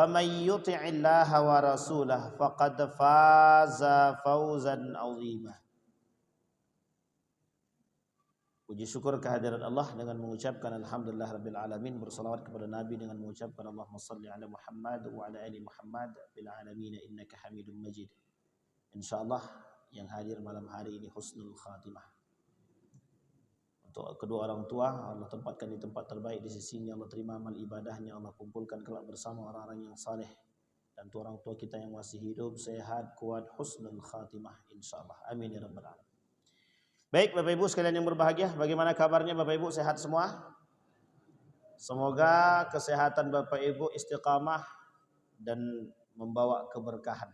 wa may yuti'illaha wa rasulahu faqad faza fawzan 'azima. Puji syukur kehadirat Allah dengan mengucapkan alhamdulillah rabbil alamin, bersalawat kepada Nabi dengan mengucapkan Allahumma shalli ala Muhammad wa ala ali Muhammad bil alamin innaka Hamidum Majid. Insyaallah yang hadir malam hari ini husnul khatimah. Untuk kedua orang tua, Allah tempatkan di tempat terbaik di sisinya, Allah terima amal ibadahnya, Allah kumpulkan kelak bersama orang-orang yang saleh. Dan untuk orang tua kita yang masih hidup, sehat, kuat, husnul khatimah insyaallah. Amin ya rabbal alamin. Baik Bapak Ibu sekalian yang berbahagia, bagaimana kabarnya Bapak Ibu, sehat semua? Semoga kesehatan Bapak Ibu istiqamah dan membawa keberkahan.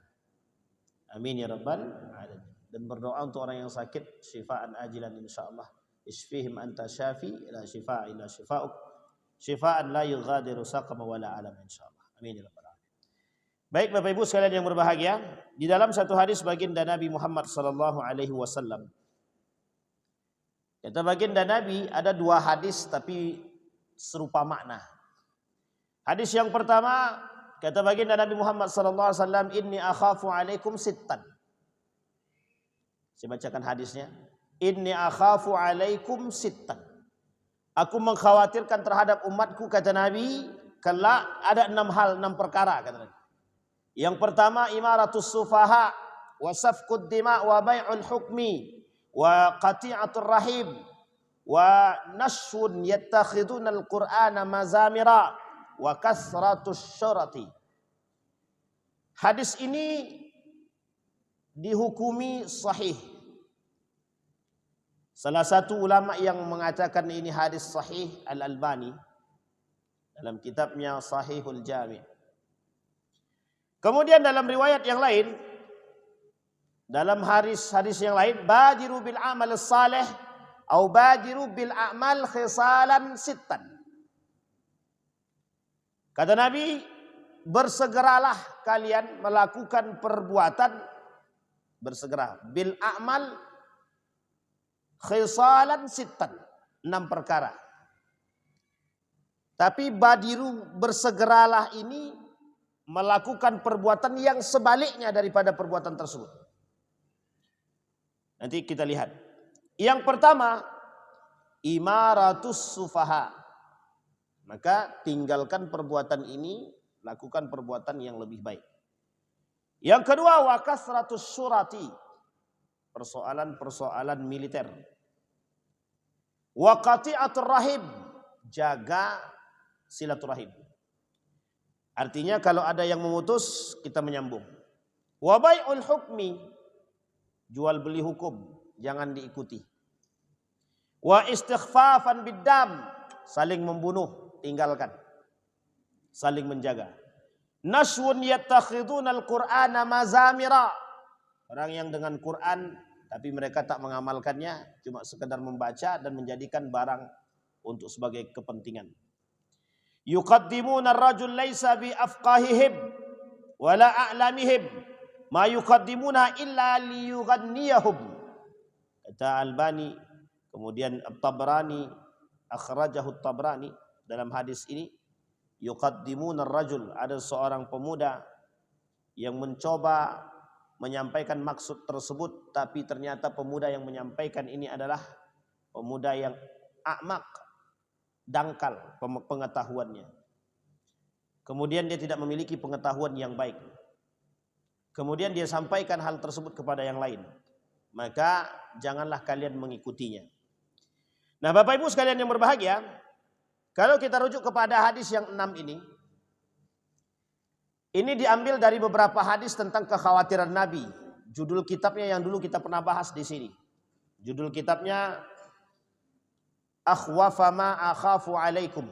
Amin ya rabbal alamin. Dan berdoa untuk orang yang sakit, syifaan ajilan insyaallah. Isfihim anta syafi la syifaa illa syifauk. Syifaan la yughadiru saqama wala alam insyaallah. Amin ya rabbal alamin. Baik Bapak Ibu sekalian yang berbahagia, di dalam satu hadis baginda Nabi Muhammad sallallahu alaihi wasallam, kata baginda Nabi, ada dua hadis tapi serupa makna. Hadis yang pertama, kata baginda Nabi Muhammad sallallahu alaihi wasallam, inni akhafu alaikum sittan. Saya bacakan hadisnya. Inni akhafu alaikum sittan. Aku mengkhawatirkan terhadap umatku, kata Nabi, kelak ada 6 hal, 6 perkara, kata Nabi. Yang pertama, imaratus sufaha wa safkud dima wa bai'ul hukmi wa qati'atur rahim wa nashun yattakhiduna al-Qur'ana mazamira wa kasratus syurati. Hadis ini dihukumi sahih. Salah satu ulama yang mengatakan ini hadis sahih, Al-Albani, dalam kitabnya Sahihul Jami'. Kemudian dalam riwayat yang lain, dalam hadis yang lain, badiru bil amal salih atau badiru bil a'mal khisalan sittan. Kata Nabi, bersegeralah kalian melakukan perbuatan, bersegera bil a'mal khisalan sittan, 6 perkara. Tapi badiru, bersegeralah ini melakukan perbuatan yang sebaliknya daripada perbuatan tersebut. Nanti kita lihat. Yang pertama, imaratus sufaha. Maka tinggalkan perbuatan ini, lakukan perbuatan yang lebih baik. Yang kedua, wa kasratus syurati. Persoalan-persoalan militer. Wa qati'atur rahim. Jaga silaturahim. Artinya kalau ada yang memutus, kita menyambung. Wa bai'ul hukmi. Jual beli hukum, jangan diikuti. Wa istighfafan biddam, saling membunuh, tinggalkan. Saling menjaga. Nashwun yattakhiduna al-Qur'ana mazamira. Orang yang dengan Quran tapi mereka tak mengamalkannya, cuma sekedar membaca dan menjadikan barang untuk sebagai kepentingan. Yuqaddimuna ar-rajul laisa bi afqahihim wala a'lamihim. Ma yuqaddimuna illa liyughanniyahum. Kata Albani, kemudian At-Tabrani, akhrajahu At-Tabrani dalam hadis ini, yuqaddimuna ar-rajul, ada seorang pemuda yang mencoba menyampaikan maksud tersebut, tapi ternyata pemuda yang menyampaikan ini adalah pemuda yang a'maq, dangkal pengetahuannya. Kemudian dia tidak memiliki pengetahuan yang baik. Kemudian dia sampaikan hal tersebut kepada yang lain. Maka janganlah kalian mengikutinya. Nah Bapak Ibu sekalian yang berbahagia, kalau kita rujuk kepada hadis yang 6 ini diambil dari beberapa hadis tentang kekhawatiran Nabi. Judul kitabnya yang dulu kita pernah bahas di sini. Judul kitabnya Akhwafa ma akhafu alaikum.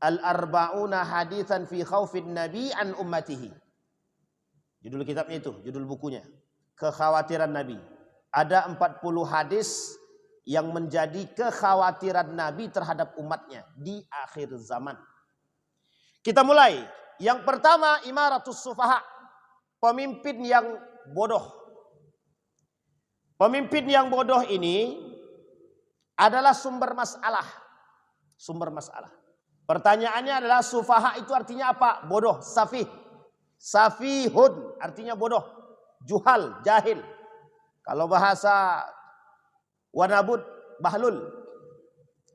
Al-arba'una hadithan fi khawfin nabi an ummatihi. Judul kitabnya itu, judul bukunya. Kekhawatiran Nabi. Ada 40 hadis yang menjadi kekhawatiran Nabi terhadap umatnya di akhir zaman. Kita mulai. Yang pertama, imaratus sufaha. Pemimpin yang bodoh. Pemimpin yang bodoh ini adalah sumber masalah. Sumber masalah. Pertanyaannya adalah sufaha itu artinya apa? Bodoh, safih. Safihun artinya bodoh, juhal, jahil. Kalau bahasa wanabut, bahlul.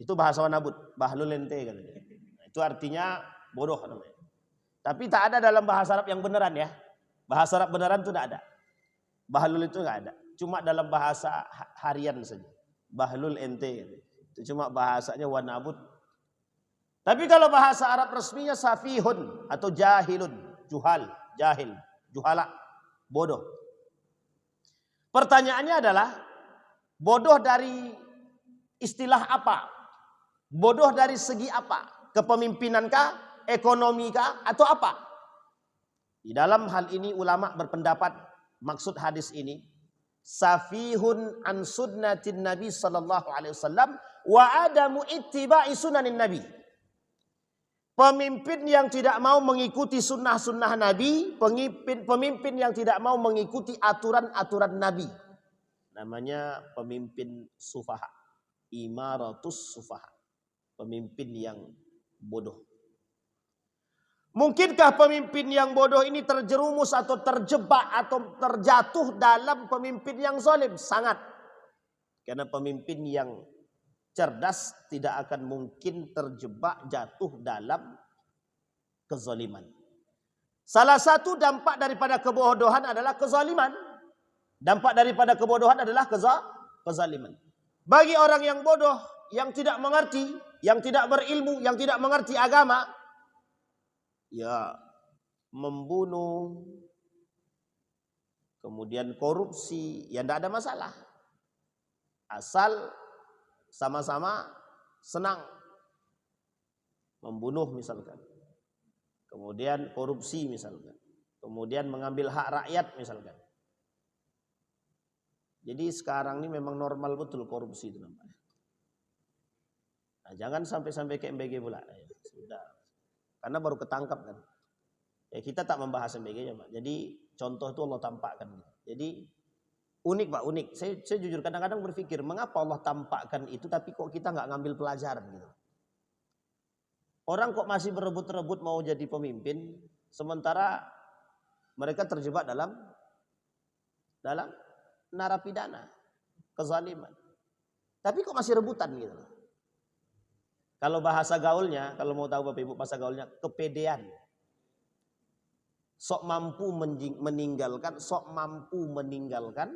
Itu bahasa wanabut, bahlul ente katanya. Itu artinya bodoh namanya. Tapi tak ada dalam bahasa Arab yang beneran ya. Bahasa Arab beneran itu tidak ada. Bahlul itu enggak ada. Cuma dalam bahasa harian saja. Bahlul ente. Itu cuma bahasanya wanabut. Tapi kalau bahasa Arab resminya safihun atau jahilun, juhal, jahil, juhala, bodoh. Pertanyaannya adalah bodoh dari istilah apa? Bodoh dari segi apa? Kepemimpinankah, ekonomikah, atau apa? Di dalam hal ini ulama berpendapat maksud hadis ini safihun an sunnatin Nabi sallallahu alaihi wasallam wa adamu ittiba'i sunanin Nabi. Pemimpin yang tidak mau mengikuti sunnah-sunnah Nabi, pemimpin yang tidak mau mengikuti aturan-aturan Nabi. Namanya pemimpin sufaha, imaratus sufaha, pemimpin yang bodoh. Mungkinkah pemimpin yang bodoh ini terjerumus atau terjebak atau terjatuh dalam pemimpin yang zalim? Sangat. Karena pemimpin yang cerdas tidak akan mungkin terjebak jatuh dalam kezaliman. Salah satu dampak daripada kebodohan adalah kezaliman. Dampak daripada kebodohan adalah kezaliman. Bagi orang yang bodoh, yang tidak mengerti, yang tidak berilmu, yang tidak mengerti agama, ya membunuh, kemudian korupsi, ya tidak ada masalah. Asal sama-sama senang. Membunuh misalkan. Kemudian korupsi misalkan. Kemudian mengambil hak rakyat misalkan. Jadi sekarang ini memang normal betul korupsi itu namanya. Nah, jangan sampai ke MBG pula. Ya, sudah. Karena baru ketangkap kan. Ya kita tak membahas MBG-nya, Pak. Jadi contoh itu Allah tampakkan. Jadi unik Pak, unik. Saya jujur kadang-kadang berpikir, mengapa Allah tampakkan itu tapi kok kita nggak ngambil pelajaran gitu. Orang kok masih berebut-rebut mau jadi pemimpin, sementara mereka terjebak dalam narapidana, kezaliman. Tapi kok masih rebutan gitu. Kalau bahasa gaulnya, kalau mau tahu Bapak Ibu bahasa gaulnya, kepedean. Sok mampu meninggalkan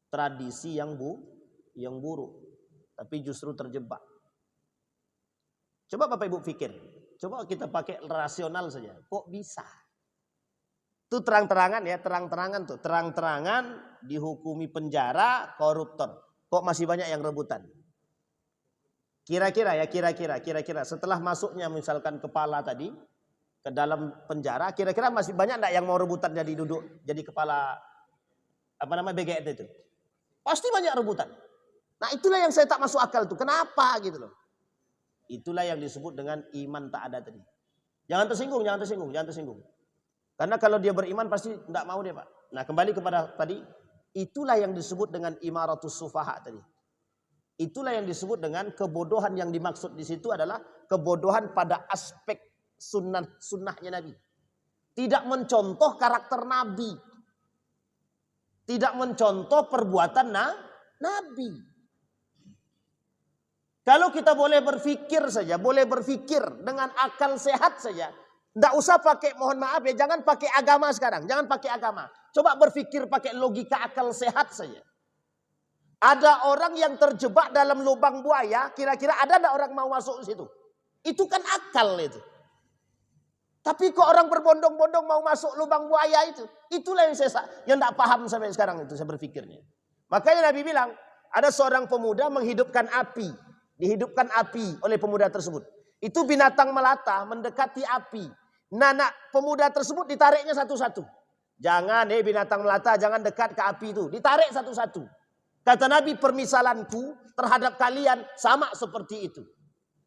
tradisi yang buruk, tapi justru terjebak. Coba Bapak Ibu pikir, coba kita pakai rasional saja. Kok bisa? Itu terang-terangan ya, terang-terangan dihukumi penjara koruptor. Kok masih banyak yang rebutan? Kira-kira setelah masuknya misalkan kepala tadi ke dalam penjara, kira-kira masih banyak enggak yang mau rebutan jadi kepala BGN itu? Pasti banyak rebutan. Nah, itulah yang saya tak masuk akal tuh. Kenapa gitu loh? Itulah yang disebut dengan iman tak ada tadi. Jangan tersinggung. Karena kalau dia beriman pasti enggak mau dia, Pak. Nah, kembali kepada tadi, itulah yang disebut dengan imaratus sufaha tadi. Itulah yang disebut dengan kebodohan. Yang dimaksud di situ adalah kebodohan pada aspek sunnahnya Nabi. Tidak mencontoh karakter Nabi. Tidak mencontoh perbuatan Nabi. Kalau kita boleh berpikir saja, boleh berpikir dengan akal sehat saja. Tidak usah pakai, mohon maaf ya, jangan pakai agama sekarang. Jangan pakai agama. Coba berpikir pakai logika akal sehat saja. Ada orang yang terjebak dalam lubang buaya, kira-kira ada enggak orang mau masuk ke situ? Itu kan akal itu. Tapi kok orang berbondong-bondong mau masuk lubang buaya itu? Itulah yang saya enggak paham sampai sekarang itu saya berpikirnya. Makanya Nabi bilang, ada seorang pemuda menghidupkan api. Dihidupkan api oleh pemuda tersebut. Itu binatang melata mendekati api. Anak pemuda tersebut ditariknya satu-satu. Jangan binatang melata, jangan dekat ke api itu. Ditarik satu-satu. Kata Nabi, permisalanku terhadap kalian sama seperti itu.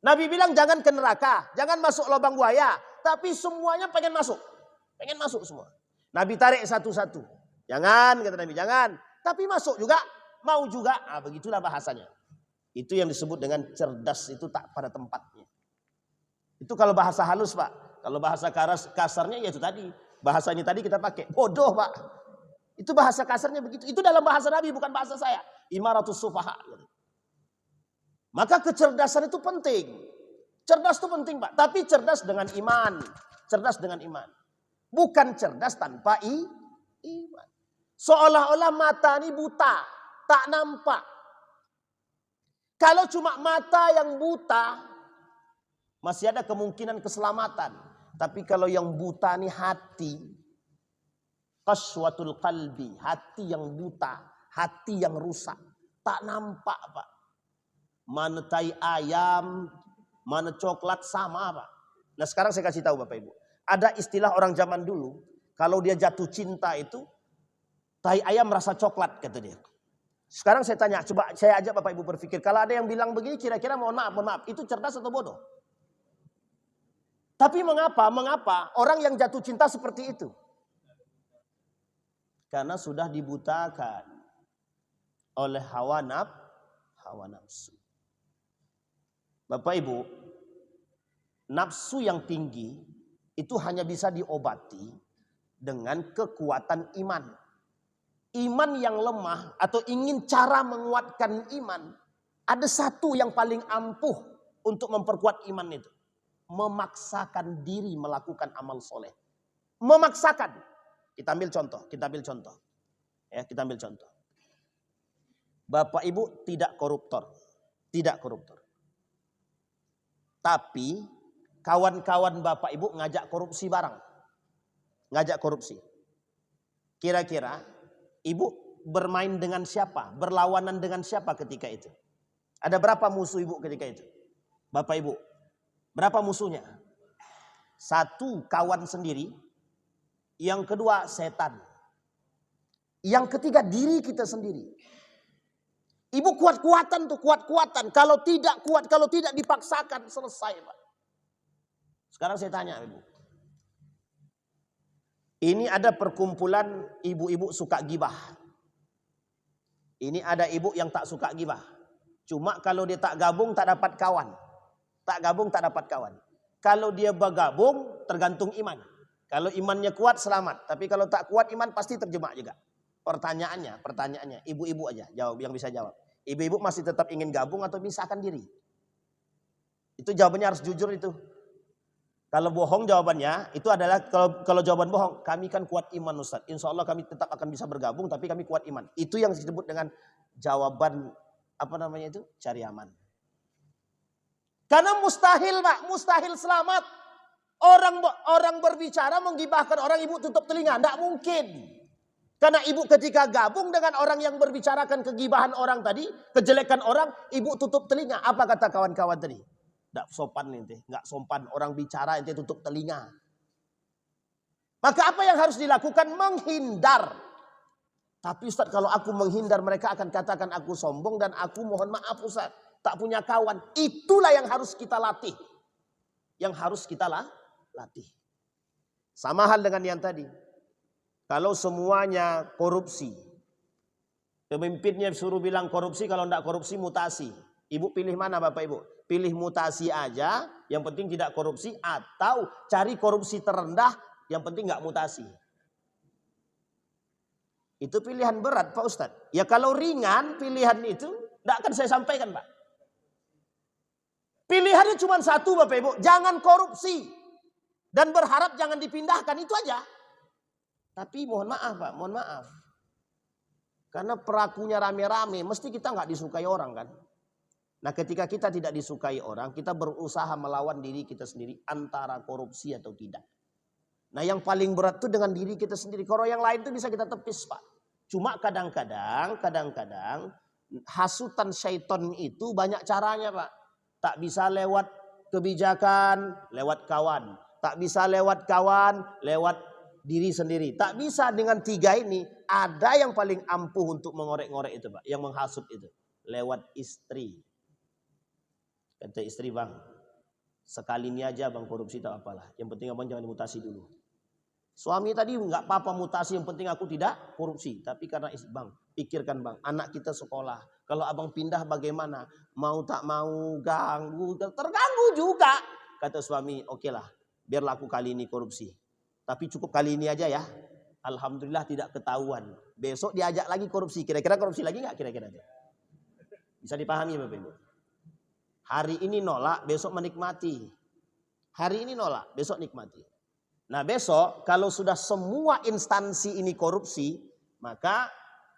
Nabi bilang jangan ke neraka, jangan masuk lubang buaya. Tapi semuanya pengen masuk. Pengen masuk semua. Nabi tarik satu-satu. Jangan, kata Nabi, jangan. Tapi masuk juga, mau juga. Nah, begitulah bahasanya. Itu yang disebut dengan cerdas itu tak pada tempatnya. Itu kalau bahasa halus Pak. Kalau bahasa kasarnya ya itu tadi. Bahasanya tadi kita pakai. Bodoh Pak. Itu bahasa kasarnya begitu. Itu dalam bahasa Nabi bukan bahasa saya. Imaratus sufaha. Maka kecerdasan itu penting. Cerdas itu penting Pak. Tapi cerdas dengan iman. Cerdas dengan iman. Bukan cerdas tanpa iman. Seolah-olah mata ini buta. Tak nampak. Kalau cuma mata yang buta, masih ada kemungkinan keselamatan. Tapi kalau yang buta ini hati, qaswatul qalbi, hati yang buta, hati yang rusak, tak nampak Pak. Mana tai ayam, mana coklat sama Pak. Nah sekarang saya kasih tahu Bapak Ibu. Ada istilah orang zaman dulu, kalau dia jatuh cinta itu, tai ayam merasa coklat kata dia. Sekarang saya tanya, coba saya ajak Bapak Ibu berpikir. Kalau ada yang bilang begini kira-kira mohon maaf. Itu cerdas atau bodoh? Tapi mengapa orang yang jatuh cinta seperti itu? Karena sudah dibutakan oleh hawa nafsu. Bapak Ibu, nafsu yang tinggi itu hanya bisa diobati dengan kekuatan iman. Iman yang lemah atau ingin cara menguatkan iman, ada satu yang paling ampuh untuk memperkuat iman itu. Memaksakan diri melakukan amal soleh. Memaksakan. Kita ambil contoh. Ya, kita ambil contoh. Bapak Ibu tidak koruptor. Tidak koruptor. Tapi kawan-kawan Bapak Ibu ngajak korupsi barang. Ngajak korupsi. Kira-kira Ibu bermain dengan siapa? Berlawanan dengan siapa ketika itu? Ada berapa musuh Ibu ketika itu? Bapak Ibu, berapa musuhnya? Satu, kawan sendiri. Yang kedua, setan. Yang ketiga, diri kita sendiri. Ibu kuat-kuatan tuh, kuat-kuatan. Kalau tidak kuat, kalau tidak dipaksakan, selesai Pak. Sekarang saya tanya Ibu. Ini ada perkumpulan ibu-ibu suka gibah. Ini ada ibu yang tak suka gibah. Cuma kalau dia tak gabung tak dapat kawan. Tak gabung tak dapat kawan. Kalau dia bergabung tergantung iman. Kalau imannya kuat selamat. Tapi kalau tak kuat iman pasti terjebak juga. Pertanyaannya ibu-ibu aja jawab yang bisa jawab. Ibu-ibu masih tetap ingin gabung atau misahkan diri? Itu jawabannya harus jujur itu. Kalau bohong jawabannya itu adalah kalau jawaban bohong, kami kan kuat iman Ustaz. Insya Allah kami tetap akan bisa bergabung tapi kami kuat iman. Itu yang disebut dengan jawaban cari aman. Karena mustahil Pak, mustahil selamat. Orang berbicara menggibahkan orang, ibu tutup telinga, tidak mungkin. Karena ibu ketika gabung dengan orang yang berbicarakan kegibahan orang tadi, kejelekan orang, ibu tutup telinga. Apa kata kawan-kawan tadi? Tidak sopan ente, nggak sopan orang bicara ente tutup telinga. Maka apa yang harus dilakukan? Menghindar. Tapi Ustaz kalau aku menghindar mereka akan katakan aku sombong dan aku mohon maaf Ustaz tak punya kawan. Itulah yang harus kita latih. Yang harus kita latih. Sama hal dengan yang tadi. Kalau semuanya korupsi. Pemimpinnya suruh bilang korupsi, kalau tidak korupsi mutasi. Ibu pilih mana Bapak Ibu? Pilih mutasi aja, yang penting tidak korupsi, atau cari korupsi terendah, yang penting nggak mutasi. Itu pilihan berat Pak Ustadz. Ya kalau ringan pilihan itu, tidak akan saya sampaikan Pak. Pilihannya cuma satu Bapak Ibu, jangan korupsi. Dan berharap jangan dipindahkan, itu aja. Tapi mohon maaf Pak, mohon maaf. Karena pelakunya rame-rame, mesti kita nggak disukai orang kan. Nah ketika kita tidak disukai orang, kita berusaha melawan diri kita sendiri antara korupsi atau tidak. Nah yang paling berat itu dengan diri kita sendiri. Kalau yang lain itu bisa kita tepis Pak. Cuma kadang-kadang hasutan syaitan itu banyak caranya Pak. Tak bisa lewat kebijakan, lewat kawan. Tak bisa lewat kawan, lewat diri sendiri. Tak bisa dengan tiga ini. Ada yang paling ampuh untuk mengorek-ngorek itu Pak. Yang menghasut itu. Lewat istri. Kata istri bang, sekali ini aja bang korupsi tak apalah. Yang penting abang jangan dimutasi dulu. Suami tadi nggak apa-apa mutasi, yang penting aku tidak korupsi. Tapi karena bang, pikirkan bang, anak kita sekolah. Kalau abang pindah bagaimana? Mau tak mau ganggu, terganggu juga. Kata suami, oke lah, biar laku kali ini korupsi. Tapi cukup kali ini aja ya. Alhamdulillah tidak ketahuan. Besok diajak lagi korupsi. Kira-kira korupsi lagi nggak kira-kira? Bisa dipahami Bapak Ibu? Hari ini nolak, besok menikmati. Hari ini nolak, besok nikmati. Nah besok kalau sudah semua instansi ini korupsi, maka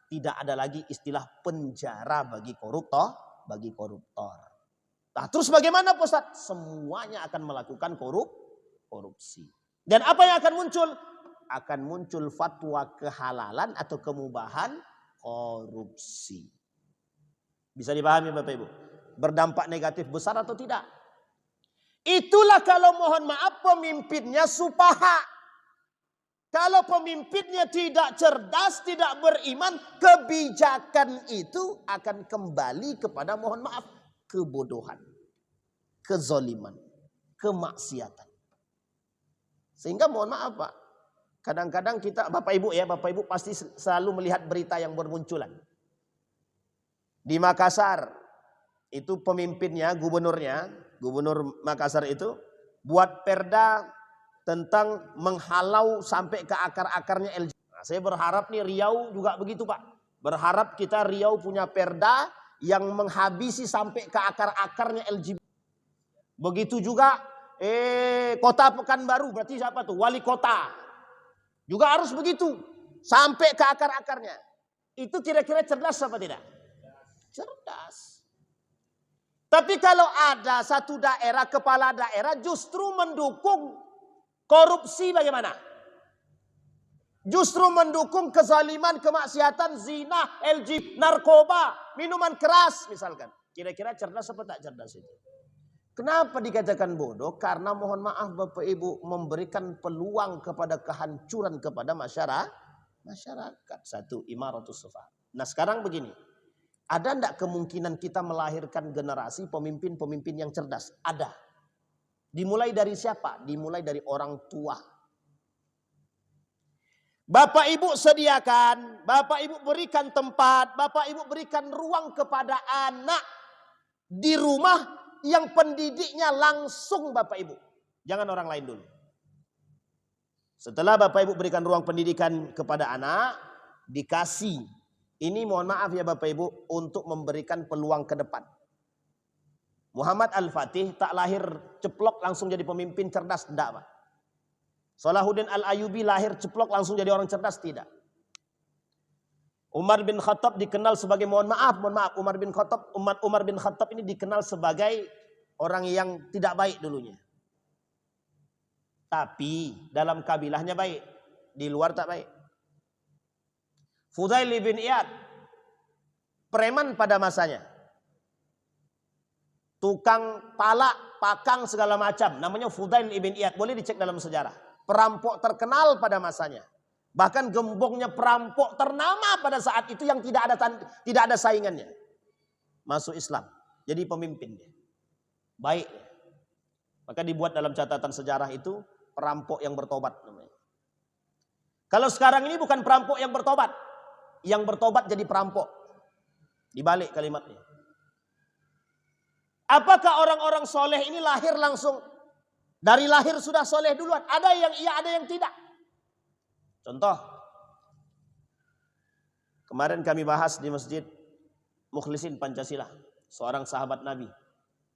tidak ada lagi istilah penjara bagi koruptor. Nah terus bagaimana Pak Ustadz? Semuanya akan melakukan korupsi. Dan apa yang akan muncul? Akan muncul fatwa kehalalan atau kemubahan korupsi. Bisa dipahami Bapak Ibu? Berdampak negatif besar atau tidak? Itulah kalau mohon maaf pemimpinnya supaha. Kalau pemimpinnya tidak cerdas, tidak beriman, kebijakan itu akan kembali kepada mohon maaf kebodohan, kezoliman, kemaksiatan. Sehingga mohon maaf Pak, kadang-kadang kita Bapak Ibu pasti selalu melihat berita yang bermunculan. Di Makassar itu pemimpinnya, gubernur Makassar itu buat perda tentang menghalau sampai ke akar-akarnya LGBT. Nah, saya berharap nih Riau juga begitu Pak. Berharap kita Riau punya perda yang menghabisi sampai ke akar-akarnya LGBT. Begitu juga Kota Pekanbaru, berarti siapa tuh? Wali kota. Juga harus begitu. Sampai ke akar-akarnya. Itu kira-kira cerdas apa tidak? Cerdas. Tapi kalau ada satu daerah, kepala daerah justru mendukung korupsi bagaimana? Justru mendukung kezaliman, kemaksiatan, zina, LGBT, narkoba, minuman keras misalkan. Kira-kira cerdas apa tak cerdas itu? Kenapa dikatakan bodoh? Karena mohon maaf Bapak Ibu memberikan peluang kepada kehancuran kepada masyarakat. Satu, imaratus sufa. Nah sekarang begini. Ada enggak kemungkinan kita melahirkan generasi pemimpin-pemimpin yang cerdas? Ada. Dimulai dari siapa? Dimulai dari orang tua. Bapak Ibu sediakan, Bapak Ibu berikan tempat, Bapak Ibu berikan ruang kepada anak di rumah yang pendidiknya langsung Bapak Ibu. Jangan orang lain dulu. Setelah Bapak Ibu berikan ruang pendidikan kepada anak, dikasih. Ini mohon maaf ya Bapak Ibu untuk memberikan peluang ke depan. Muhammad Al-Fatih tak lahir ceplok langsung jadi pemimpin cerdas, tidak Pak. Salahuddin Al-Ayyubi lahir ceplok langsung jadi orang cerdas, tidak. Umar bin Khattab dikenal sebagai Umar bin Khattab ini dikenal sebagai orang yang tidak baik dulunya. Tapi dalam kabilahnya baik, di luar tak baik. Fudail bin Iyad, preman pada masanya. Tukang palak, pakang segala macam. Namanya Fudail bin Iyad, boleh dicek dalam sejarah. Perampok terkenal pada masanya. Bahkan gembongnya perampok ternama pada saat itu yang tidak ada saingannya. Masuk Islam, jadi pemimpin dia. Baik. Maka dibuat dalam catatan sejarah itu perampok yang bertobat namanya. Kalau sekarang ini bukan perampok yang bertobat. Yang bertobat jadi perampok. Dibalik kalimatnya. Apakah orang-orang soleh ini lahir langsung? Dari lahir sudah soleh duluan. Ada yang iya, ada yang tidak. Contoh. Kemarin kami bahas di Masjid Mukhlisin Pancasila. Seorang sahabat Nabi.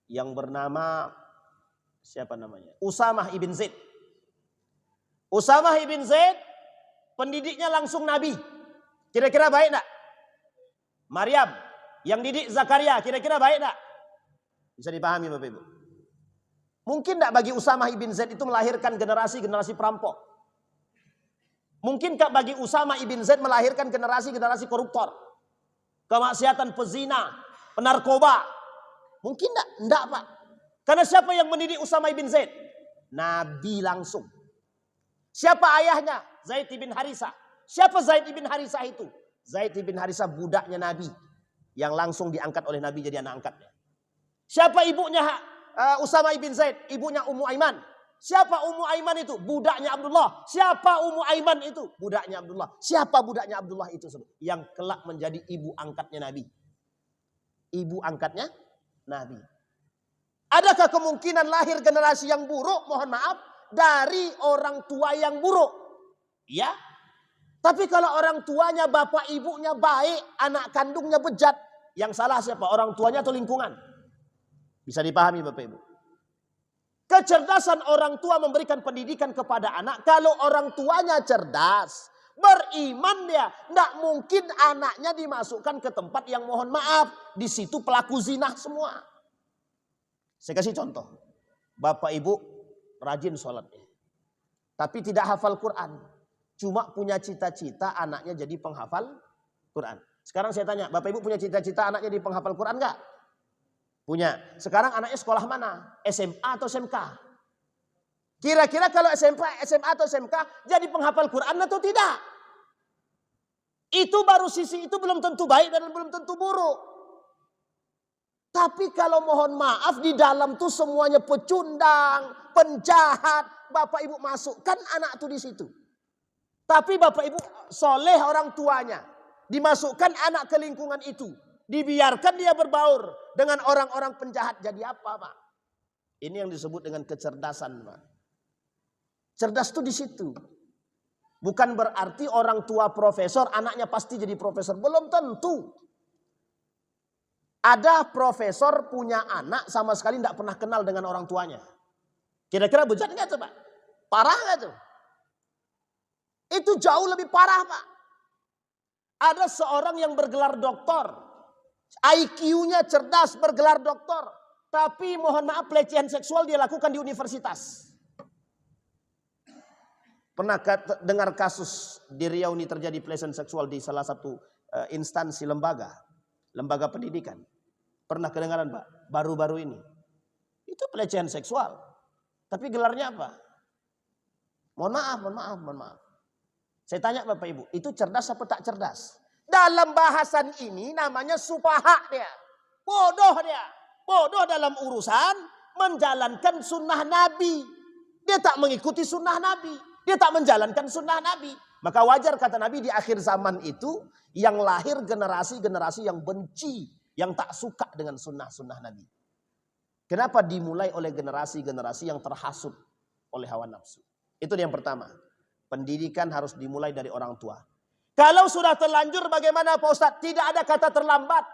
Yang bernama, siapa namanya? Usamah ibn Zaid. Usamah ibn Zaid, pendidiknya langsung Nabi. Kira-kira baik enggak? Maryam, yang didik Zakaria, kira-kira baik enggak? Bisa dipahami Bapak Ibu? Mungkin enggak bagi Usamah ibn Zaid itu melahirkan generasi-generasi perampok? Mungkinkah bagi Usamah ibn Zaid melahirkan generasi-generasi koruptor? Kemaksiatan, pezina, penarkoba? Mungkin enggak? Enggak Pak. Karena siapa yang mendidik Usamah ibn Zaid? Nabi langsung. Siapa ayahnya? Zaid ibn Harisah. Siapa Zaid ibn Harisah itu? Zaid ibn Harisah budaknya Nabi. Yang langsung diangkat oleh Nabi jadi anak angkatnya. Siapa ibunya Usamah ibn Zaid? Ibunya Ummu Aiman. Siapa Ummu Aiman itu? Budaknya Abdullah. Siapa Ummu Aiman itu? Budaknya Abdullah. Siapa budaknya Abdullah itu? Yang kelak menjadi ibu angkatnya Nabi. Ibu angkatnya Nabi. Adakah kemungkinan lahir generasi yang buruk? Mohon maaf, dari orang tua yang buruk. Ya. Tapi kalau orang tuanya, bapak ibunya baik, anak kandungnya bejat, yang salah siapa? Orang tuanya atau lingkungan? Bisa dipahami Bapak Ibu. Kecerdasan orang tua memberikan pendidikan kepada anak. Kalau orang tuanya cerdas, beriman dia, tidak mungkin anaknya dimasukkan ke tempat yang mohon maaf, di situ pelaku zina semua. Saya kasih contoh. Bapak Ibu rajin sholatnya, tapi tidak hafal Quran. Cuma punya cita-cita anaknya jadi penghafal Quran. Sekarang saya tanya, Bapak Ibu punya cita-cita anaknya jadi penghafal Quran enggak? Punya. Sekarang anaknya sekolah mana? SMA atau SMK? Kira-kira kalau SMA atau SMK jadi penghafal Quran atau tidak? Itu baru sisi itu belum tentu baik dan belum tentu buruk. Tapi kalau mohon maaf di dalam tuh semuanya pecundang, penjahat, Bapak Ibu masukkan anak tuh di situ. Tapi Bapak Ibu soleh orang tuanya. Dimasukkan anak ke lingkungan itu. Dibiarkan dia berbaur dengan orang-orang penjahat. Jadi apa Pak? Ini yang disebut dengan kecerdasan Pak. Cerdas tuh di situ. Bukan berarti orang tua profesor anaknya pasti jadi profesor. Belum tentu. Ada profesor punya anak sama sekali tidak pernah kenal dengan orang tuanya. Kira-kira bejat nggak tuh Pak? Parah nggak tuh? Itu jauh lebih parah Pak. Ada seorang yang bergelar doktor. IQ-nya cerdas bergelar doktor. Tapi mohon maaf pelecehan seksual dia lakukan di universitas. Pernah dengar kasus di Riau ini terjadi pelecehan seksual di salah satu instansi lembaga pendidikan. Pernah kedengaran Pak? Baru-baru ini. Itu pelecehan seksual. Tapi gelarnya apa? Mohon maaf. Saya tanya Bapak Ibu, itu cerdas apa tak cerdas? Dalam bahasan ini namanya sufaha dia. Bodoh dia. Bodoh dalam urusan menjalankan sunnah Nabi. Dia tak mengikuti sunnah Nabi. Dia tak menjalankan sunnah Nabi. Maka wajar kata Nabi di akhir zaman itu yang lahir generasi-generasi yang benci. Yang tak suka dengan sunnah-sunnah Nabi. Kenapa dimulai oleh generasi-generasi yang terhasut oleh hawa nafsu? Itu yang pertama. Pendidikan harus dimulai dari orang tua. Kalau sudah terlanjur bagaimana Pak Ustadz? Tidak ada kata terlambat.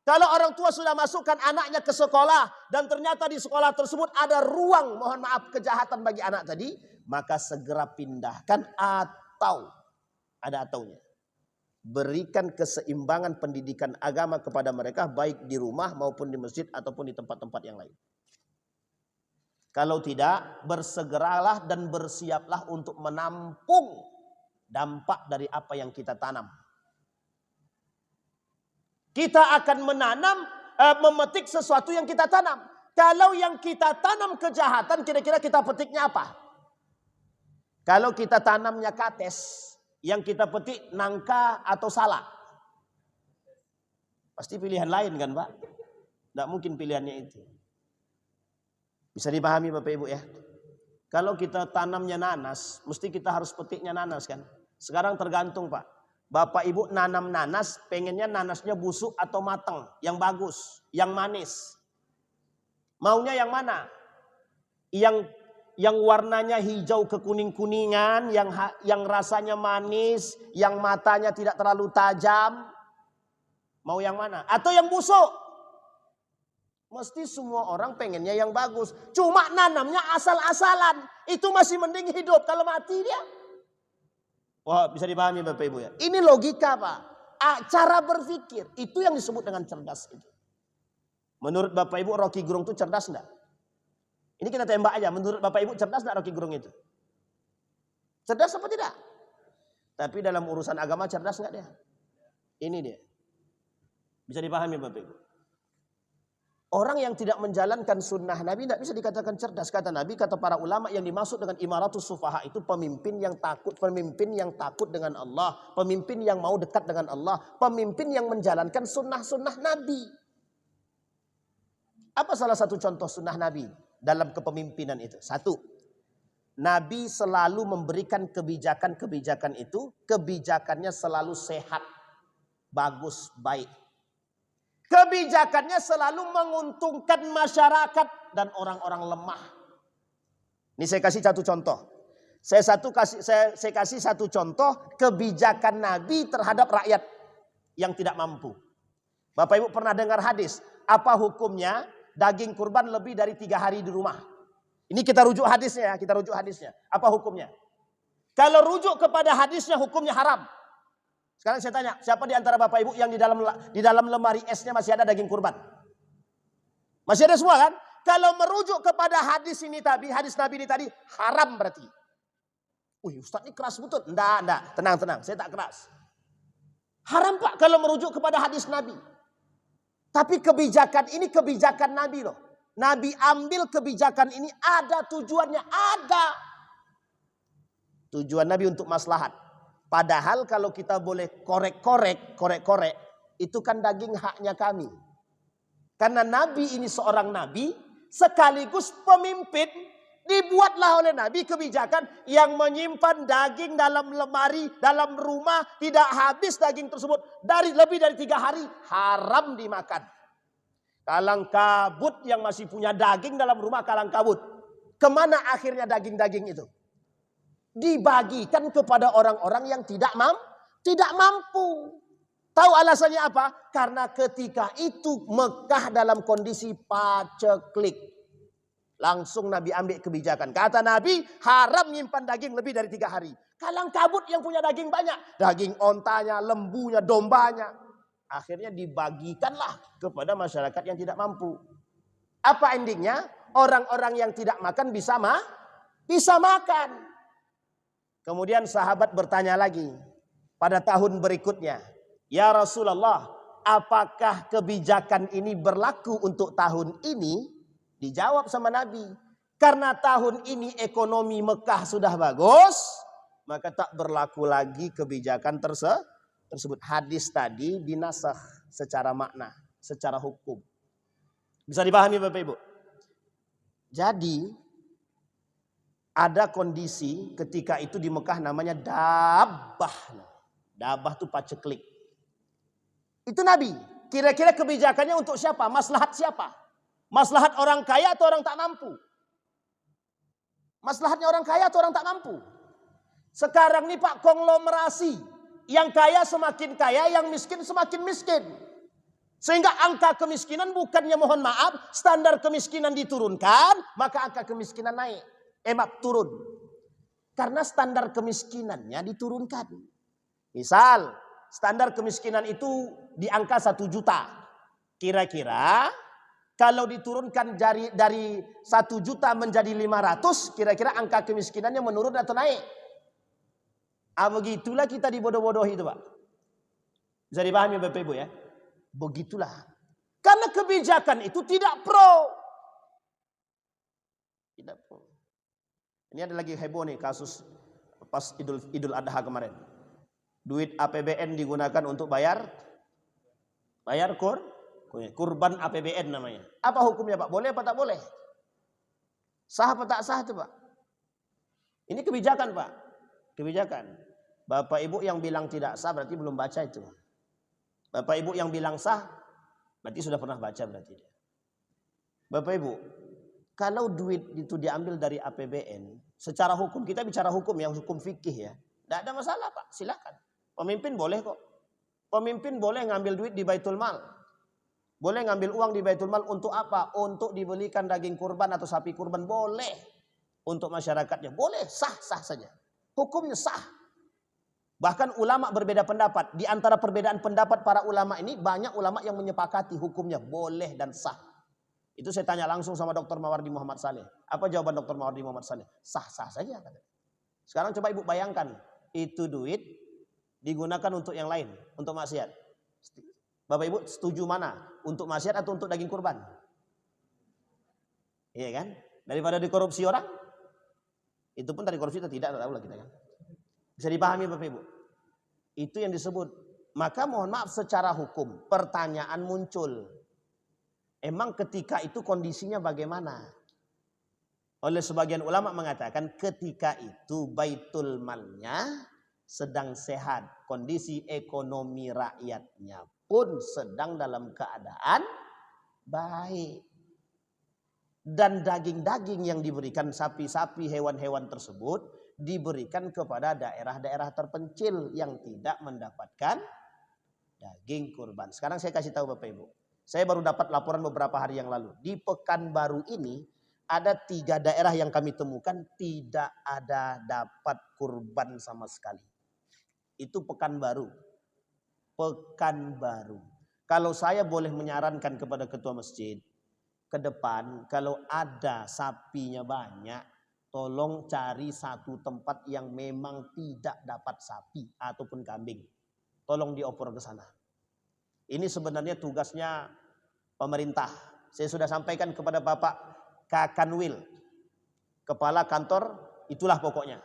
Kalau orang tua sudah masukkan anaknya ke sekolah. Dan ternyata di sekolah tersebut ada ruang mohon maaf kejahatan bagi anak tadi. Maka segera pindahkan atau ada ataunya. Berikan keseimbangan pendidikan agama kepada mereka. Baik di rumah maupun di masjid ataupun di tempat-tempat yang lain. Kalau tidak, bersegeralah dan bersiaplah untuk menampung dampak dari apa yang kita tanam. Kita akan memetik sesuatu yang kita tanam. Kalau yang kita tanam kejahatan, kira-kira kita petiknya apa? Kalau kita tanamnya kates, yang kita petik nangka atau salak. Pasti pilihan lain kan Pak? Tidak mungkin pilihannya itu. Bisa dipahami Bapak Ibu ya. Kalau kita tanamnya nanas, mesti kita harus petiknya nanas kan. Sekarang tergantung Pak. Bapak Ibu nanam nanas, pengennya nanasnya busuk atau matang. Yang bagus, yang manis. Maunya yang mana? Yang warnanya hijau kekuning-kuningan, yang rasanya manis, yang matanya tidak terlalu tajam. Mau yang mana? Atau yang busuk? Mesti semua orang pengennya yang bagus. Cuma nanamnya asal-asalan. Itu masih mending hidup. Kalau mati dia. Wah, bisa dipahami Bapak Ibu ya. Ini logika Pak. Cara berpikir. Itu yang disebut dengan cerdas itu. Menurut Bapak Ibu Rocky Gerung itu cerdas enggak? Ini kita tembak aja. Menurut Bapak Ibu cerdas enggak Rocky Gerung itu? Cerdas apa tidak? Tapi dalam urusan agama cerdas enggak dia? Ini dia. Bisa dipahami Bapak Ibu. Orang yang tidak menjalankan sunnah Nabi tidak bisa dikatakan cerdas. Kata Nabi, kata para ulama yang dimaksud dengan imaratus sufaha itu pemimpin yang takut dengan Allah. Pemimpin yang mau dekat dengan Allah. Pemimpin yang menjalankan sunnah-sunnah Nabi. Apa salah satu contoh sunnah Nabi dalam kepemimpinan itu? Satu, Nabi selalu memberikan kebijakan-kebijakan itu. Kebijakannya selalu sehat, bagus, baik. Kebijakannya selalu menguntungkan masyarakat dan orang-orang lemah. Ini saya kasih satu contoh. Saya kasih satu contoh kebijakan Nabi terhadap rakyat yang tidak mampu. Bapak Ibu pernah dengar hadis, apa hukumnya daging kurban lebih dari 3 hari di rumah? Ini kita rujuk hadisnya, Apa hukumnya? Kalau rujuk kepada hadisnya hukumnya haram. Sekarang saya tanya, siapa di antara Bapak Ibu yang di dalam lemari esnya masih ada daging kurban? Masih ada semua kan? Kalau merujuk kepada hadis Nabi ini tadi, haram berarti. Wih, Ustaz ini keras betul. Enggak. Tenang. Saya tak keras. Haram Pak kalau merujuk kepada hadis Nabi. Tapi kebijakan ini kebijakan Nabi loh. Nabi ambil kebijakan ini ada tujuannya. Ada. Tujuan Nabi untuk maslahat. Padahal kalau kita boleh korek-korek, itu kan daging haknya kami. Karena Nabi ini seorang Nabi, sekaligus pemimpin, dibuatlah oleh Nabi kebijakan yang menyimpan daging dalam lemari, dalam rumah, tidak habis daging tersebut lebih dari 3 hari, haram dimakan. Kalang kabut yang masih punya daging dalam rumah, kalang kabut. Kemana akhirnya daging-daging itu? Dibagikan kepada orang-orang yang tidak mampu. Tahu alasannya apa? Karena ketika itu Mekah dalam kondisi paceklik. Langsung Nabi ambil kebijakan. Kata Nabi, haram nyimpan daging lebih dari 3 hari. Kalang kabut yang punya daging banyak. Daging ontanya, lembunya, dombanya. Akhirnya dibagikanlah kepada masyarakat yang tidak mampu. Apa endingnya? Orang-orang yang tidak makan bisa makan. Kemudian sahabat bertanya lagi pada tahun berikutnya. Ya Rasulullah, apakah kebijakan ini berlaku untuk tahun ini? Dijawab sama Nabi. Karena tahun ini ekonomi Mekah sudah bagus, maka tak berlaku lagi kebijakan tersebut. Hadis tadi dinasakh secara makna, secara hukum. Bisa dipahami Bapak Ibu? Jadi ada kondisi ketika itu di Mekah namanya dabah. Dabah itu paceklik. Itu Nabi. Kira-kira kebijakannya untuk siapa? Maslahat siapa? Maslahat orang kaya atau orang tak mampu? Maslahatnya orang kaya atau orang tak mampu? Sekarang nih Pak, konglomerasi. Yang kaya semakin kaya, yang miskin semakin miskin. Sehingga angka kemiskinan bukannya mohon maaf, standar kemiskinan diturunkan, maka angka kemiskinan naik. Turun. Karena standar kemiskinannya diturunkan. Misal, standar kemiskinan itu di angka 1 juta. Kira-kira kalau diturunkan dari 1 juta menjadi 500, kira-kira angka kemiskinannya menurun atau naik? Begitulah kita dibodoh-bodohi itu Pak. Bisa dipahami Bapak Ibu ya? Begitulah. Karena kebijakan itu tidak pro. Tidak pro. Ini ada lagi heboh nih kasus pas Idul Adha kemarin. Duit APBN digunakan untuk bayar kurban APBN namanya. Apa hukumnya Pak? Boleh apa tak boleh? Sah apa tak sah itu Pak? Ini kebijakan Pak. Kebijakan. Bapak Ibu yang bilang tidak sah berarti belum baca itu. Bapak Ibu yang bilang sah berarti sudah pernah baca berarti. Bapak Ibu, kalau duit itu diambil dari APBN, secara hukum, kita bicara hukum yang hukum fikih ya. Tidak ada masalah Pak, silakan. Pemimpin boleh kok. Pemimpin boleh ngambil duit di Baitul Mal. Boleh ngambil uang di Baitul Mal untuk apa? Untuk dibelikan daging kurban atau sapi kurban, boleh. Untuk masyarakatnya, boleh, sah-sah saja. Hukumnya sah. Bahkan ulama berbeda pendapat. Di antara perbedaan pendapat para ulama ini, banyak ulama yang menyepakati hukumnya boleh dan sah. Itu saya tanya langsung sama Dr. Mawardi Muhammad Saleh. Apa jawaban Dr. Mawardi Muhammad Saleh? Sah-sah saja. Sekarang coba Ibu bayangkan. Itu duit digunakan untuk yang lain. Untuk maksiat. Bapak Ibu setuju mana? Untuk maksiat atau untuk daging kurban? Iya kan? Daripada dikorupsi orang. Itu pun tadi korupsi atau tidak tahu lah kita kan. Bisa dipahami Bapak Ibu? Itu yang disebut. Maka mohon maaf secara hukum. Pertanyaan muncul. Emang ketika itu kondisinya bagaimana? Oleh sebagian ulama mengatakan ketika itu Baitul Malnya sedang sehat. Kondisi ekonomi rakyatnya pun sedang dalam keadaan baik. Dan daging-daging yang diberikan sapi-sapi, hewan-hewan tersebut diberikan kepada daerah-daerah terpencil yang tidak mendapatkan daging kurban. Sekarang saya kasih tahu Bapak Ibu. Saya baru dapat laporan beberapa hari yang lalu. Di Pekanbaru ini ada 3 daerah yang kami temukan tidak ada dapat kurban sama sekali. Itu Pekanbaru. Pekanbaru. Kalau saya boleh menyarankan kepada ketua masjid, ke depan kalau ada sapinya banyak, tolong cari satu tempat yang memang tidak dapat sapi ataupun kambing. Tolong dioper ke sana. Ini sebenarnya tugasnya pemerintah. Saya sudah sampaikan kepada Bapak Kakanwil, kepala kantor, itulah pokoknya.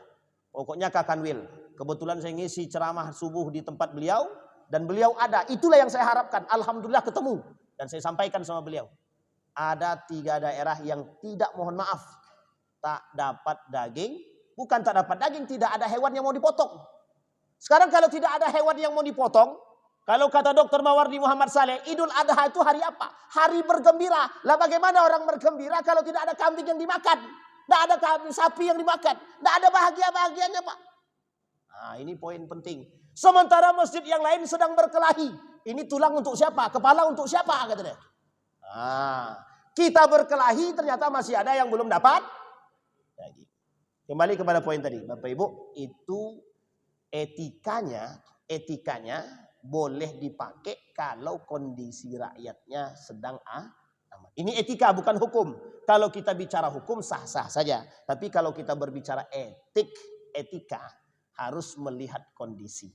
Pokoknya Kakanwil. Kebetulan saya ngisi ceramah subuh di tempat beliau dan beliau ada. Itulah yang saya harapkan. Alhamdulillah ketemu dan saya sampaikan sama beliau. Ada 3 daerah yang tidak, mohon maaf, tak dapat daging. Bukan tak dapat daging, tidak ada hewan yang mau dipotong. Sekarang kalau tidak ada hewan yang mau dipotong, kalau kata Dr. Mawardi Muhammad Saleh, Idul Adha itu hari apa? Hari bergembira. Lah bagaimana orang bergembira kalau tidak ada kambing yang dimakan? Tidak ada kambing sapi yang dimakan. Tidak ada bahagia-bahagianya Pak. Nah ini poin penting. Sementara masjid yang lain sedang berkelahi. Ini tulang untuk siapa? Kepala untuk siapa? Kata dia. Kita berkelahi ternyata masih ada yang belum dapat daging. Kembali kepada poin tadi, Bapak Ibu, itu etikanya boleh dipakai kalau kondisi rakyatnya sedang aman. Ini etika bukan hukum. Kalau kita bicara hukum sah-sah saja, tapi kalau kita berbicara etika harus melihat kondisi.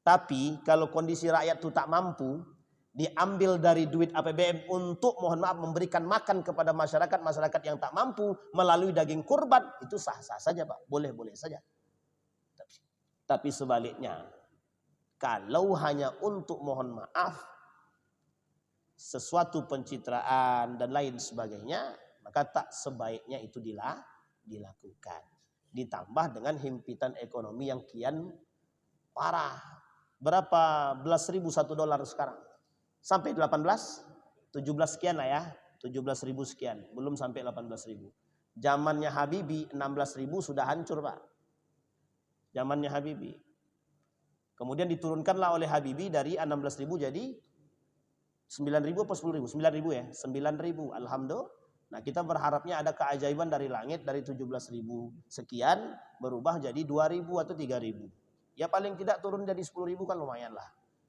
Tapi kalau kondisi rakyat itu tak mampu, diambil dari duit APBN untuk, mohon maaf, memberikan makan kepada masyarakat yang tak mampu melalui daging kurban, itu sah-sah saja Pak, boleh-boleh saja. Tapi sebaliknya, kalau hanya untuk, mohon maaf, sesuatu pencitraan dan lain sebagainya, maka tak sebaiknya itu dilakukan. Ditambah dengan himpitan ekonomi yang kian parah. Berapa belas ribu $1 sekarang? Sampai 18, 17 sekian lah ya. 17.000 sekian. Belum sampai 18.000. Zamannya Habibie 16.000 sudah hancur Pak. Zamannya Habibie. Kemudian diturunkanlah oleh Habibie dari 16.000 jadi 9.000 apa 10.000? 9.000 ya. 9.000. Alhamdulillah. Nah kita berharapnya ada keajaiban dari langit, dari 17.000 sekian berubah jadi 2.000 atau 3.000. Ya paling tidak turun jadi 10.000 kan lumayan lah.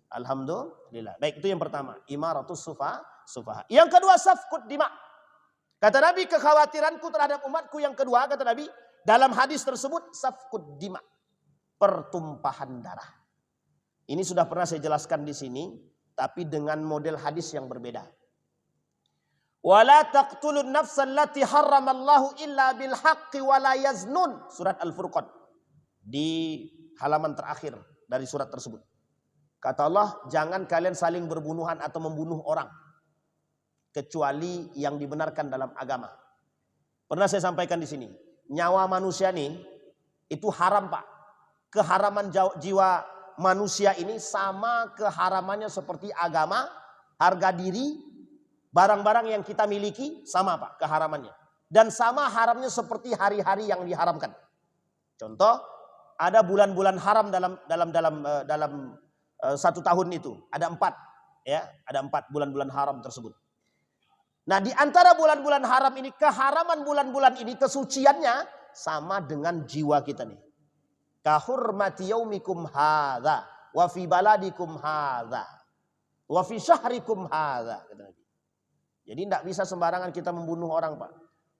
Alhamdulillah. Baik, itu yang pertama. Imaratus sufaha. Yang kedua, safkud dima. Kata Nabi, kekhawatiranku terhadap umatku yang kedua, kata Nabi, dalam hadis tersebut, safkud dima. Pertumpahan darah. Ini sudah pernah saya jelaskan di sini, tapi dengan model hadis yang berbeda. Wala taqtulun nafsan allati harramallahu illa bil haqqi wala yaznun. Surat Al-Furqan. Di halaman terakhir dari surat tersebut. Kata Allah, jangan kalian saling berbunuhan atau membunuh orang. Kecuali yang dibenarkan dalam agama. Pernah saya sampaikan di sini. Nyawa manusia ini, itu haram Pak. Keharaman jiwa manusia ini sama keharamannya seperti agama, harga diri, barang-barang yang kita miliki, sama Pak keharamannya. Dan sama haramnya seperti hari-hari yang diharamkan. Contoh, ada bulan-bulan haram dalam 1 tahun itu ada 4 ya, ada 4 bulan-bulan haram tersebut. Nah, di antara bulan-bulan haram ini, keharaman bulan-bulan ini kesuciannya sama dengan jiwa kita nih. Kahurmati yaumikum hadza wa fi baladikum hadza wa fi syahrikum hadza, kata Nabi. Jadi tidak bisa sembarangan kita membunuh orang Pak.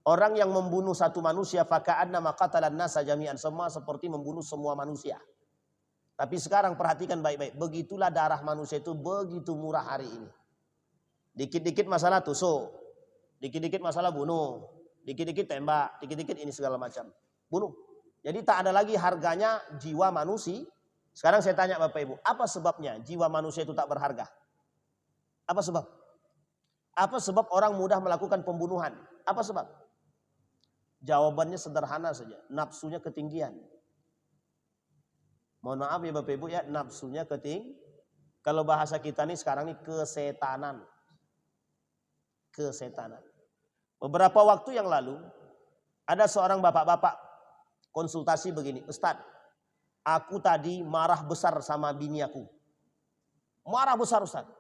Orang yang membunuh satu manusia faka'anna maqatalan nasa jami'an, sama seperti membunuh semua manusia. Tapi sekarang perhatikan baik-baik. Begitulah darah manusia itu begitu murah hari ini. Dikit-dikit masalah tusuk. Dikit-dikit masalah bunuh. Dikit-dikit tembak. Dikit-dikit ini segala macam. Bunuh. Jadi tak ada lagi harganya jiwa manusia. Sekarang saya tanya Bapak Ibu. Apa sebabnya jiwa manusia itu tak berharga? Apa sebab? Apa sebab orang mudah melakukan pembunuhan? Apa sebab? Jawabannya sederhana saja. Nafsunya ketinggian. Mohon maaf ya Bapak Ibu ya, nafsunya Kalau bahasa kita nih sekarang nih kesetanan. Kesetanan. Beberapa waktu yang lalu ada seorang bapak-bapak konsultasi begini, Ustadz, aku tadi marah besar sama bini aku. Marah besar Ustadz.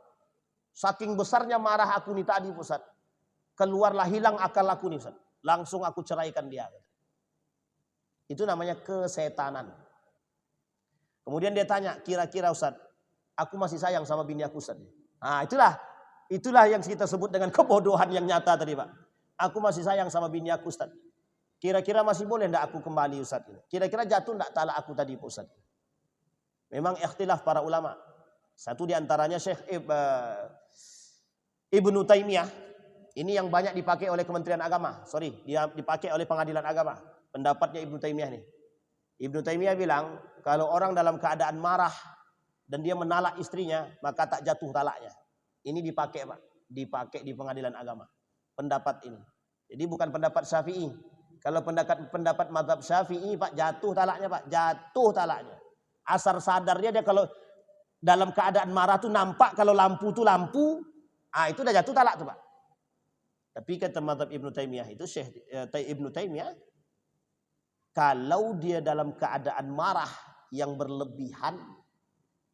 Saking besarnya marah aku nih tadi Ustadz. Keluarlah hilang akal aku nih Ustadz. Langsung aku ceraikan dia. Itu namanya kesetanan. Kemudian dia tanya, kira-kira Ustadz, aku masih sayang sama bini aku Ustadz. Nah itulah yang kita sebut dengan kebodohan yang nyata tadi Pak. Aku masih sayang sama bini aku Ustadz. Kira-kira masih boleh enggak aku kembali Ustadz? Kira-kira jatuh enggak talak aku tadi Ustadz? Memang ikhtilaf para ulama. Satu diantaranya Syekh Ibnu Taimiyah. Ini yang banyak dipakai oleh Kementerian Agama. Dia dipakai oleh Pengadilan Agama. Pendapatnya Ibnu Taimiyah nih. Ibnu Taimiyah bilang, kalau orang dalam keadaan marah dan dia menalak istrinya, maka tak jatuh talaknya. Ini dipakai Pak. Dipakai di Pengadilan Agama. Pendapat ini. Jadi bukan pendapat Syafi'i. Kalau pendapat mazhab Syafi'i Pak, jatuh talaknya Pak. Jatuh talaknya. Asar sadarnya dia kalau dalam keadaan marah tuh nampak kalau lampu tuh lampu. Itu udah jatuh talak tuh Pak. Tapi kata mazhab Ibnu Taimiyah itu Syekh Ibnu Taimiyah, kalau dia dalam keadaan marah yang berlebihan,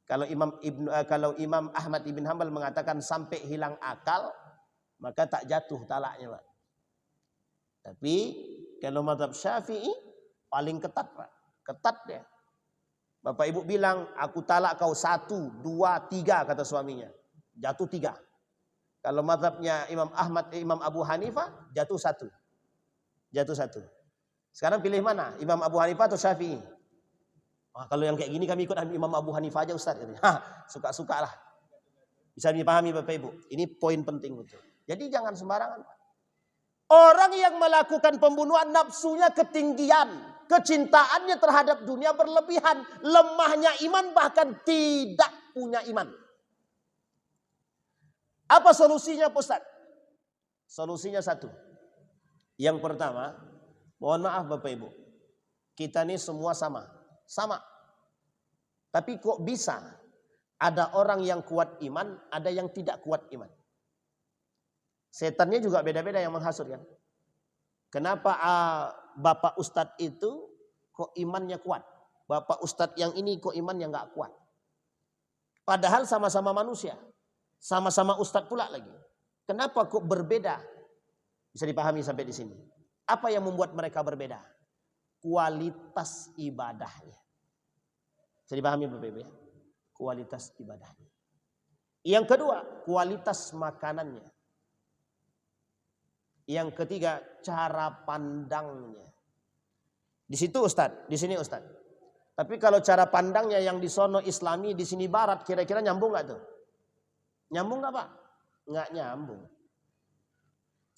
kalau Imam Ahmad ibn Hanbal mengatakan sampai hilang akal, maka tak jatuh talaknya Pak. Tapi kalau mazhab Syafi'i paling ketat Pak. Ketat dia. Bapak Ibu bilang, aku talak kau 1, 2, 3 kata suaminya. Jatuh 3. Kalau mazhabnya Imam Ahmad, Imam Abu Hanifah, jatuh 1. Jatuh 1. Sekarang pilih mana? Imam Abu Hanifah atau Syafi'i? Kalau yang kayak gini kami ikut Imam Abu Hanifah aja Ustaz. Suka-suka lah. Bisa dipahami Bapak Ibu. Ini poin penting betul. Jadi jangan sembarangan. Orang yang melakukan pembunuhan nafsunya ketinggian. Kecintaannya terhadap dunia berlebihan. Lemahnya iman bahkan tidak punya iman. Apa solusinya Ustaz? Solusinya satu. Yang pertama, mohon maaf Bapak Ibu. Kita ini semua sama. Sama. Tapi kok bisa ada orang yang kuat iman, ada yang tidak kuat iman. Setannya juga beda-beda yang menghasut kan. Kenapa Bapak Ustadz itu kok imannya kuat? Bapak Ustadz yang ini kok imannya nggak kuat? Padahal sama-sama manusia. Sama-sama Ustadz pula lagi. Kenapa kok berbeda? Bisa dipahami sampai di sini. Apa yang membuat mereka berbeda? Kualitas ibadahnya. Bisa dipahami Bapak Ibu ya? Kualitas ibadahnya. Yang kedua, kualitas makanannya. Yang ketiga, cara pandangnya. Di situ Ustadz, di sini Ustadz. Tapi kalau cara pandangnya yang di sono Islami, di sini Barat, kira-kira nyambung nggak tuh? Nyambung nggak Pak? Nggak nyambung.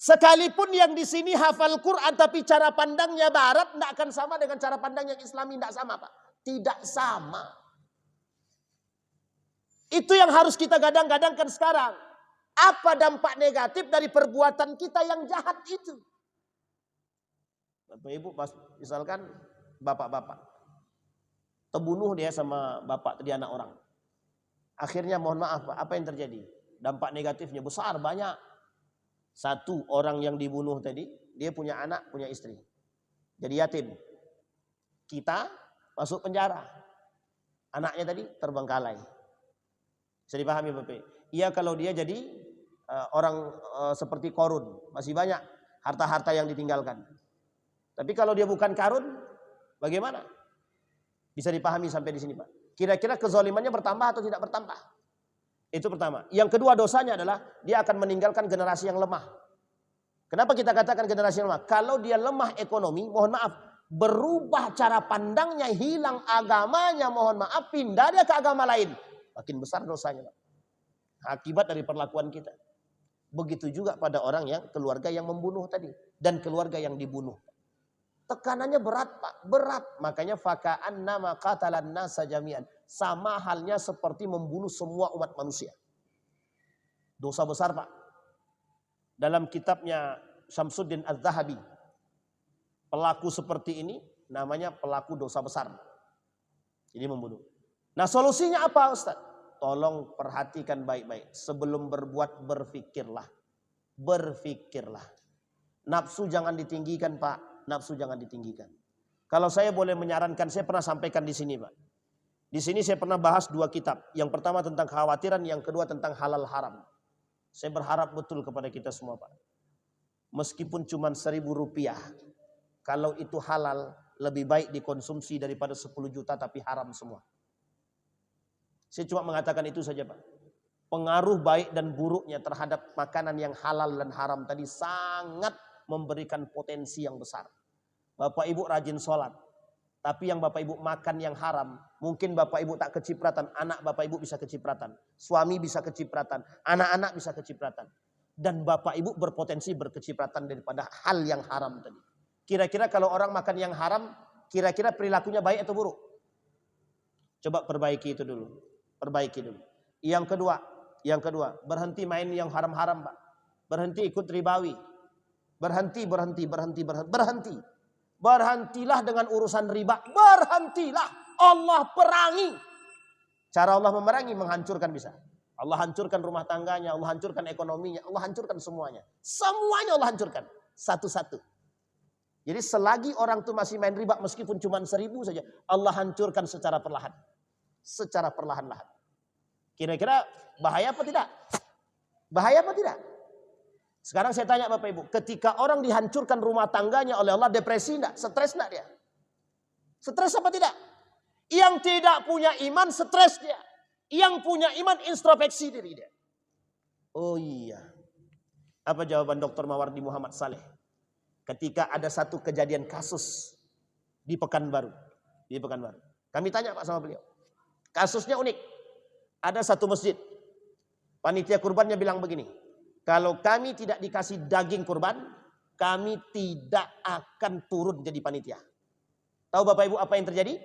Sekalipun yang di sini hafal Quran, tapi cara pandangnya Barat nggak akan sama dengan cara pandang yang Islami, nggak sama Pak. Tidak sama. Itu yang harus kita gadang-gadangkan sekarang. Apa dampak negatif dari perbuatan kita yang jahat itu? Bapak Ibu, misalkan bapak-bapak terbunuh dia sama bapak tadi anak orang. Akhirnya mohon maaf, apa yang terjadi? Dampak negatifnya besar, banyak. Satu, orang yang dibunuh tadi, dia punya anak, punya istri. Jadi yatim. Kita masuk penjara. Anaknya tadi terbengkalai. Bisa dipahami Bapak? Iya kalau dia jadi orang seperti Korun. Masih banyak harta-harta yang ditinggalkan. Tapi kalau dia bukan Karun, bagaimana? Bisa dipahami sampai di sini Pak. Kira-kira kezalimannya bertambah atau tidak bertambah? Itu pertama. Yang kedua dosanya adalah dia akan meninggalkan generasi yang lemah. Kenapa kita katakan generasi yang lemah? Kalau dia lemah ekonomi, mohon maaf, berubah cara pandangnya, hilang agamanya, mohon maaf, pindah dia ke agama lain. Makin besar dosanya Pak. Akibat dari perlakuan kita. Begitu juga pada orang yang keluarga yang membunuh tadi. Dan keluarga yang dibunuh. Tekanannya berat Pak. Berat. Makanya faka'annama qatalan nasa jami'an. Sama halnya seperti membunuh semua umat manusia. Dosa besar Pak. Dalam kitabnya Syamsuddin Az-Zahabi. Pelaku seperti ini namanya pelaku dosa besar. Ini membunuh. Nah solusinya apa Ustaz? tolong perhatikan baik-baik. Sebelum berbuat berfikirlah. Berfikirlah. Nafsu jangan ditinggikan Pak. Nafsu jangan ditinggikan. Kalau saya boleh menyarankan, saya pernah sampaikan di sini Pak. Di sini saya pernah bahas 2 kitab. Yang pertama tentang kekhawatiran, yang kedua tentang halal haram. Saya berharap betul kepada kita semua Pak. Meskipun cuma 1.000 rupiah. Kalau itu halal, lebih baik dikonsumsi daripada 10 juta tapi haram semua. Saya cuma mengatakan itu saja Pak. Pengaruh baik dan buruknya terhadap makanan yang halal dan haram tadi sangat memberikan potensi yang besar. Bapak Ibu rajin sholat. Tapi yang Bapak Ibu makan yang haram, mungkin Bapak Ibu tak kecipratan, anak Bapak Ibu bisa kecipratan, suami bisa kecipratan, anak-anak bisa kecipratan. Dan Bapak Ibu berpotensi berkecipratan daripada hal yang haram tadi. Kira-kira kalau orang makan yang haram, kira-kira perilakunya baik atau buruk? Coba perbaiki itu dulu. Perbaiki dulu. Yang kedua, berhenti main yang haram-haram Pak. Berhenti ikut ribawi. Berhenti. Berhentilah dengan urusan riba. Berhentilah. Allah perangi. Cara Allah memerangi, menghancurkan bisa. Allah hancurkan rumah tangganya, Allah hancurkan ekonominya, Allah hancurkan semuanya. Semuanya Allah hancurkan. Satu-satu. Jadi selagi orang itu masih main riba meskipun cuma 1.000 saja, Allah hancurkan secara perlahan. Secara perlahan-lahan. Kira-kira bahaya apa tidak? Bahaya apa tidak? Sekarang saya tanya Bapak Ibu, ketika orang dihancurkan rumah tangganya oleh Allah, depresi enggak? Stres enggak dia? Stres apa tidak? Yang tidak punya iman stres dia. Yang punya iman introspeksi diri dia. Oh iya. Apa jawaban Dr. Mawardi Muhammad Saleh? Ketika ada satu kejadian kasus di Pekanbaru. Di Pekanbaru. Kami tanya Pak sama beliau. Kasusnya unik. Ada satu masjid. Panitia kurbannya bilang begini. Kalau kami tidak dikasih daging kurban, kami tidak akan turun jadi panitia. Tahu Bapak Ibu apa yang terjadi?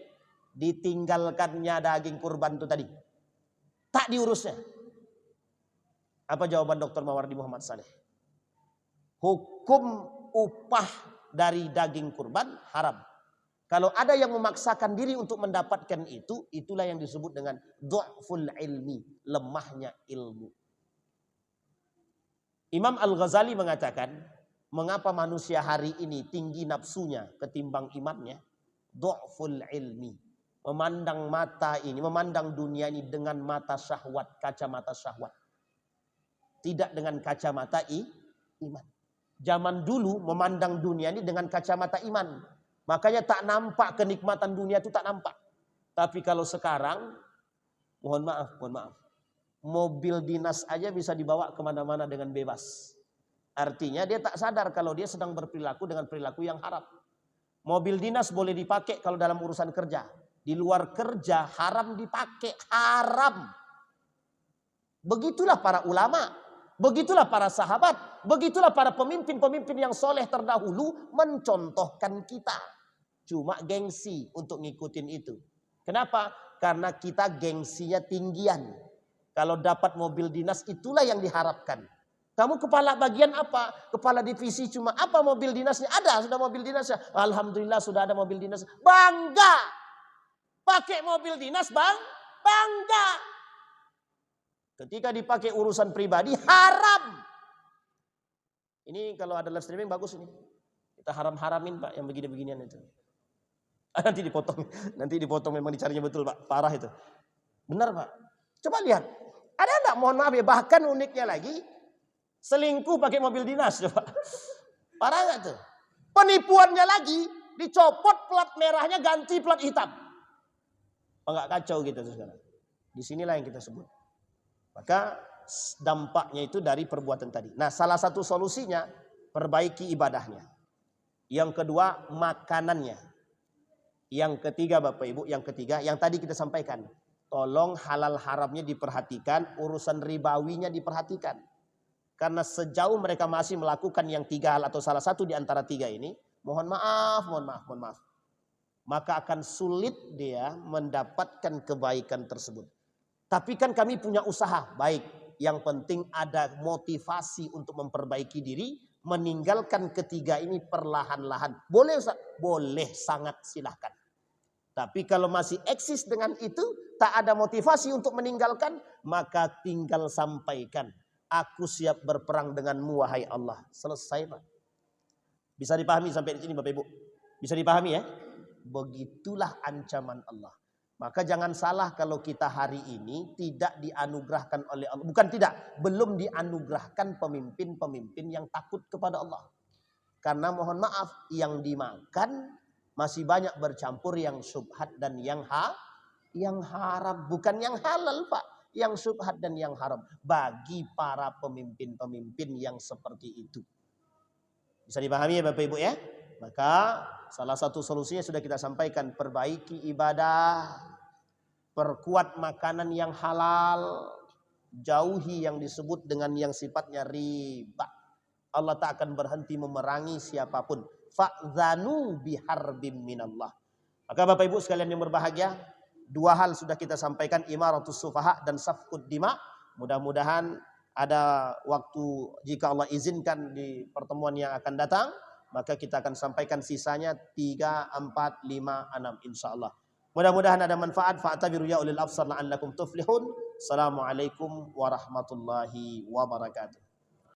Ditinggalkannya daging kurban itu tadi. Tak diurusnya. Apa jawaban Dr. Mawardi Muhammad Saleh? Hukum upah dari daging kurban haram. Kalau ada yang memaksakan diri untuk mendapatkan itu, itulah yang disebut dengan du'ful ilmi, lemahnya ilmu. Imam Al-Ghazali mengatakan, mengapa manusia hari ini tinggi nafsunya ketimbang imannya? Du'ful ilmi. Memandang mata ini, memandang dunia ini dengan mata syahwat, kacamata syahwat. Tidak dengan kacamata iman. Zaman dulu memandang dunia ini dengan kacamata iman. Makanya tak nampak kenikmatan dunia itu tak nampak. Tapi kalau sekarang, mohon maaf. Mobil dinas aja bisa dibawa kemana-mana dengan bebas. Artinya dia tak sadar kalau dia sedang berperilaku dengan perilaku yang haram. Mobil dinas boleh dipakai kalau dalam urusan kerja. Di luar kerja haram dipakai, haram. Begitulah para ulama, begitulah para sahabat, begitulah para pemimpin-pemimpin yang soleh terdahulu mencontohkan kita. Cuma gengsi untuk ngikutin itu. Kenapa? Karena kita gengsinya tinggian. Kalau dapat mobil dinas itulah yang diharapkan. Kamu kepala bagian apa? Kepala divisi cuma apa mobil dinasnya? Ada, sudah mobil dinasnya. Alhamdulillah sudah ada mobil dinas. Bangga. Pakai mobil dinas bangga. Ketika dipakai urusan pribadi haram. Ini kalau ada live streaming bagus ini. Kita haram-haramin Pak yang begini-beginian itu. Nanti dipotong memang dicarinya betul Pak. Parah itu. Benar Pak. Coba lihat. Ada enggak, mohon maaf ya, bahkan uniknya lagi selingkuh pakai mobil dinas coba. Parah enggak tuh? Penipuannya lagi dicopot plat merahnya ganti plat hitam. Oh, enggak kacau gitu tuh sekarang. Disinilah yang kita sebut. Maka dampaknya itu dari perbuatan tadi. Nah, salah satu solusinya perbaiki ibadahnya. Yang kedua makanannya. Yang ketiga Bapak Ibu, yang tadi kita sampaikan. Tolong halal haramnya diperhatikan, urusan ribawinya diperhatikan. Karena sejauh mereka masih melakukan yang 3 hal atau salah satu di antara 3 ini, mohon maaf. Maka akan sulit dia mendapatkan kebaikan tersebut. Tapi kan kami punya usaha, baik. Yang penting ada motivasi untuk memperbaiki diri, meninggalkan ketiga ini perlahan-lahan. Boleh Ustaz? Boleh, sangat silahkan. Tapi kalau masih eksis dengan itu, tak ada motivasi untuk meninggalkan, maka tinggal sampaikan. Aku siap berperang denganmu wahai Allah. Selesai Pak. Bisa dipahami sampai di sini Bapak Ibu? Bisa dipahami ya? Begitulah ancaman Allah. Maka jangan salah kalau kita hari ini tidak dianugerahkan oleh Allah. Bukan tidak, belum dianugerahkan pemimpin-pemimpin yang takut kepada Allah. Karena mohon maaf, yang dimakan masih banyak bercampur yang syubhat dan yang haram. Bukan yang halal Pak. Yang syubhat dan yang haram. Bagi para pemimpin-pemimpin yang seperti itu. Bisa dipahami ya Bapak Ibu ya? Maka salah satu solusinya sudah kita sampaikan. Perbaiki ibadah. Perkuat makanan yang halal. Jauhi yang disebut dengan yang sifatnya riba. Allah tak akan berhenti memerangi siapapun. Fa'zanu biharbim minallah. Maka Bapak Ibu sekalian yang berbahagia. Dua hal sudah kita sampaikan. Imaratus sufaha dan safkud dima. Mudah-mudahan ada waktu jika Allah izinkan di pertemuan yang akan datang. Maka kita akan sampaikan sisanya 3, 4, 5, 6 insya Allah. Mudah-mudahan ada manfaat. Fa'tabiru ya ulil absar la'allakum tuflihun. Assalamualaikum warahmatullahi wabarakatuh.